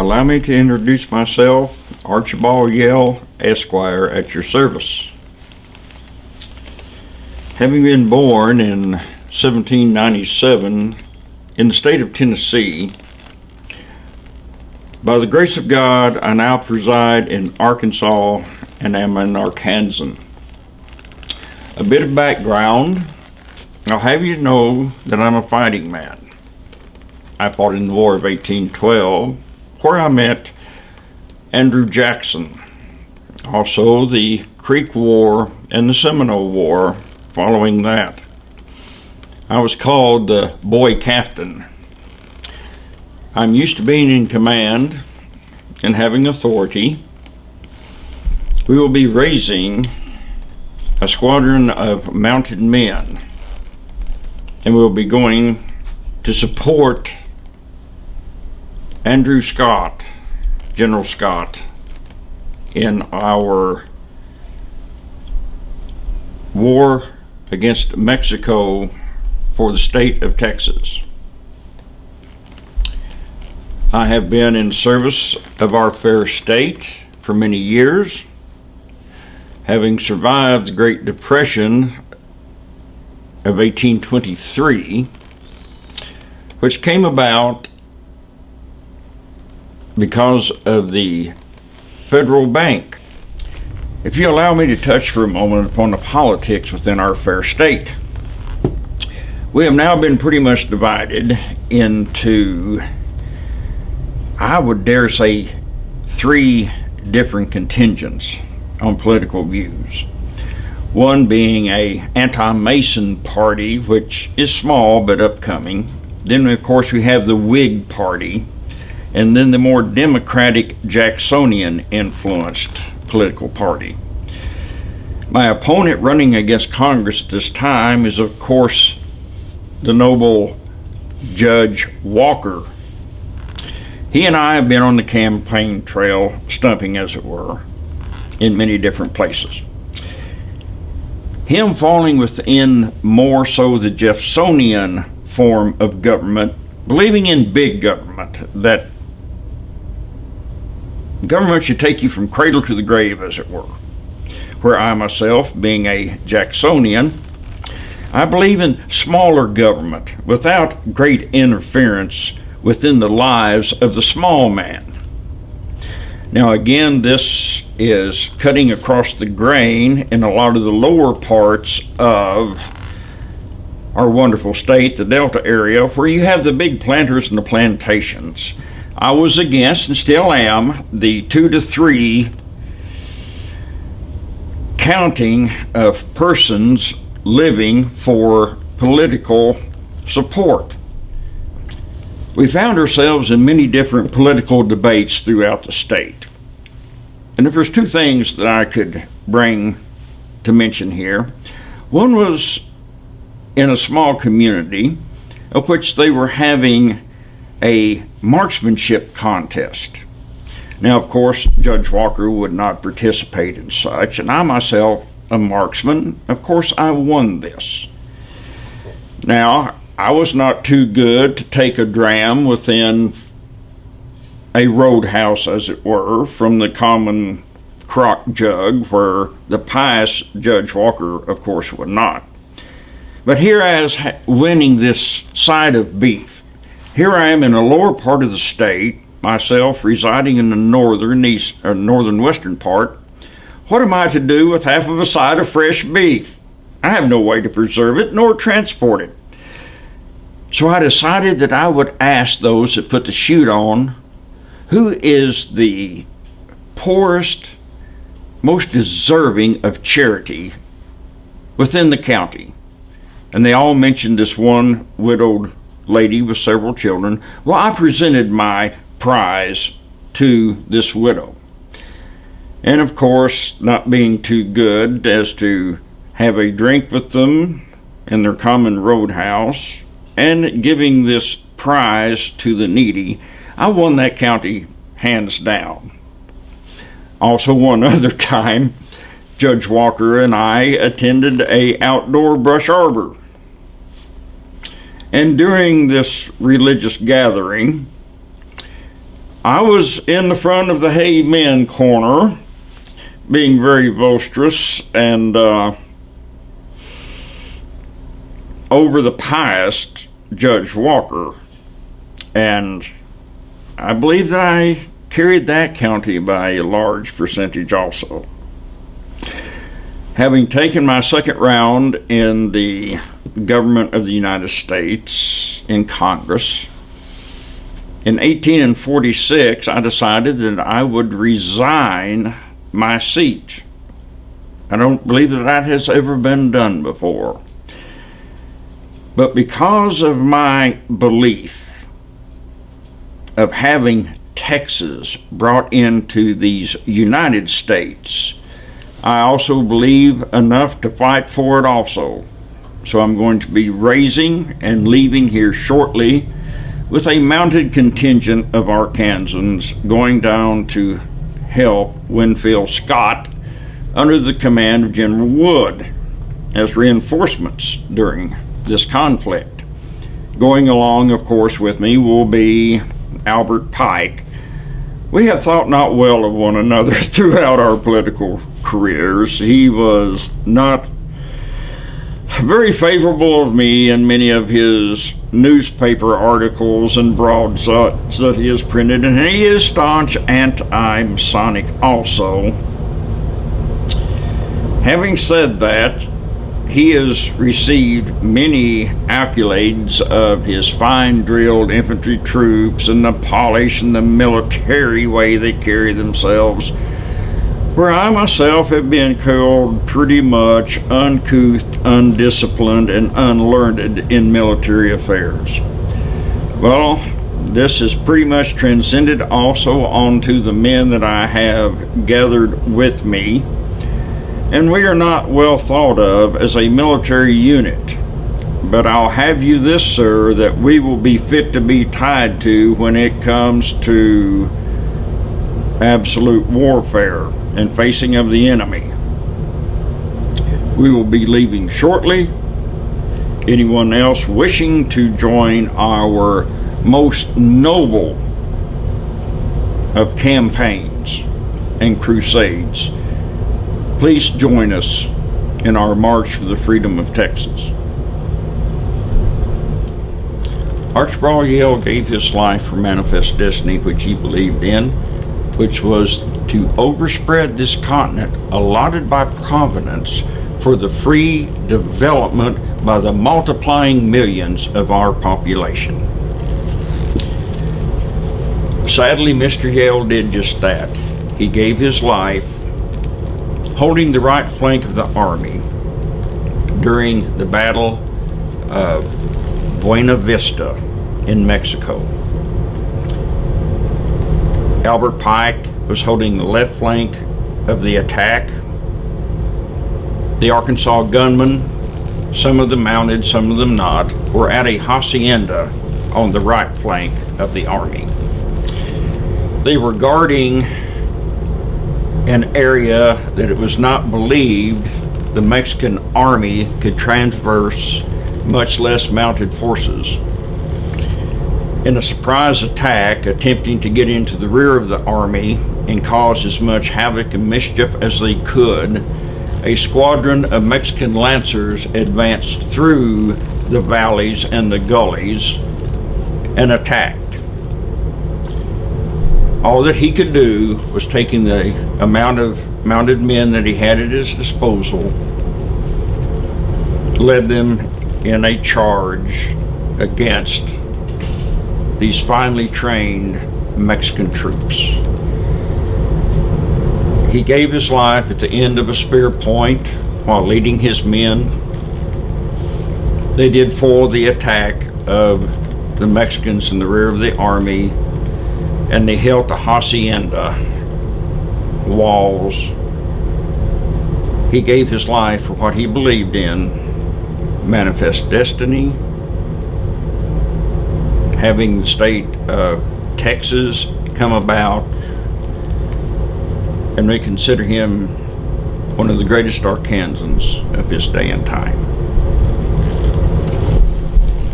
Allow me to introduce myself, Archibald Yell, Esquire, at your service. Having been born in 1797 in the state of Tennessee, by the grace of God, I now preside in Arkansas and am an Arkansan. A bit of background. I'll have you know that I'm a fighting man. I fought in the War of 1812, where I met Andrew Jackson. Also the Creek War and the Seminole War following that. I was called the boy captain. I'm used to being in command and having authority. We will be raising a squadron of mounted men, and we'll be going to support Andrew Scott, General Scott, in our war against Mexico for the state of Texas. I have been in service of our fair state for many years, having survived the Great Depression of 1823, which came about because of the federal bank. If you allow me to touch for a moment upon the politics within our fair state, we have now been pretty much divided into, I would dare say, 3 different contingents on political views. One being a anti-Mason party, which is small but upcoming. Then of course we have the Whig party, and then the more Democratic Jacksonian influenced political party. My opponent running against Congress at this time is of course the noble Judge Walker. He and I have been on the campaign trail, stumping as it were, in many different places. Him falling within more so the Jeffersonian form of government, believing in big government, that government should take you from cradle to the grave, as it were. Where I myself, being a Jacksonian, I believe in smaller government without great interference within the lives of the small man. Now again, this is cutting across the grain in a lot of the lower parts of our wonderful state, the Delta area, where you have the big planters and the plantations. I was against, and still am, the 2 to 3 counting of persons living for political support. We found ourselves in many different political debates throughout the state. And if there's 2 things that I could bring to mention here, one was in a small community of which they were having a marksmanship contest. Now, of course, Judge Walker would not participate in such, and I myself, a marksman, of course I won this. Now, I was not too good to take a dram within a roadhouse, as it were, from the common crock jug, where the pious Judge Walker, of course, would not. But here I was winning this side of beef. Here I am in a lower part of the state, myself residing in the northern western part. What am I to do with half of a side of fresh beef? I have no way to preserve it nor transport it. So I decided that I would ask those that put the shoot on, who is the poorest, most deserving of charity within the county? And they all mentioned this one widowed lady with several children. Well, I presented my prize to this widow. And of course, not being too good as to have a drink with them in their common roadhouse and giving this prize to the needy, I won that county hands down. Also, one other time, Judge Walker and I attended a outdoor brush arbor. And during this religious gathering, I was in the front of the Hey Men corner, being very boisterous and over the pious Judge Walker, and I believe that I carried that county by a large percentage also. Having taken my second round in the government of the United States in Congress, in 1846 I decided that I would resign my seat. I don't believe that has ever been done before. But because of my belief of having Texas brought into these United States, I also believe enough to fight for it also. So I'm going to be raising and leaving here shortly with a mounted contingent of Arkansans going down to help Winfield Scott under the command of General Wood as reinforcements during this conflict. Going along, of course, with me will be Albert Pike. We have thought not well of one another throughout our political careers. He was not very favorable of me in many of his newspaper articles and broadsides that he has printed, and he is staunch anti-Masonic also. Having said that, he has received many accolades of his fine drilled infantry troops and the polish and the military way they carry themselves, where I myself have been called pretty much uncouth, undisciplined, and unlearned in military affairs. Well, this has pretty much transcended also onto the men that I have gathered with me, and we are not well thought of as a military unit. But I'll have you this, sir, that we will be fit to be tied to when it comes to absolute warfare and facing of the enemy. We will be leaving shortly. Anyone else wishing to join our most noble of campaigns and crusades, please join us in our march for the freedom of Texas. Archibald Yell gave his life for manifest destiny, which he believed in, which was to overspread this continent allotted by Providence for the free development by the multiplying millions of our population. Sadly, Mr. Yell did just that. He gave his life holding the right flank of the army during the Battle of Buena Vista in Mexico. Albert Pike was holding the left flank of the attack. The Arkansas gunmen, some of them mounted, some of them not, were at a hacienda on the right flank of the army. They were guarding an area that it was not believed the Mexican army could traverse, much less mounted forces. In a surprise attack, attempting to get into the rear of the army and cause as much havoc and mischief as they could, a squadron of Mexican lancers advanced through the valleys and the gullies and attacked. All that he could do was taking the amount of mounted men that he had at his disposal, led them in a charge against these finely trained Mexican troops. He gave his life at the end of a spear point while leading his men. They did foil the attack of the Mexicans in the rear of the army, and they held the hacienda walls. He gave his life for what he believed in, manifest destiny, having the state of Texas come about, and we consider him one of the greatest Arkansans of his day and time.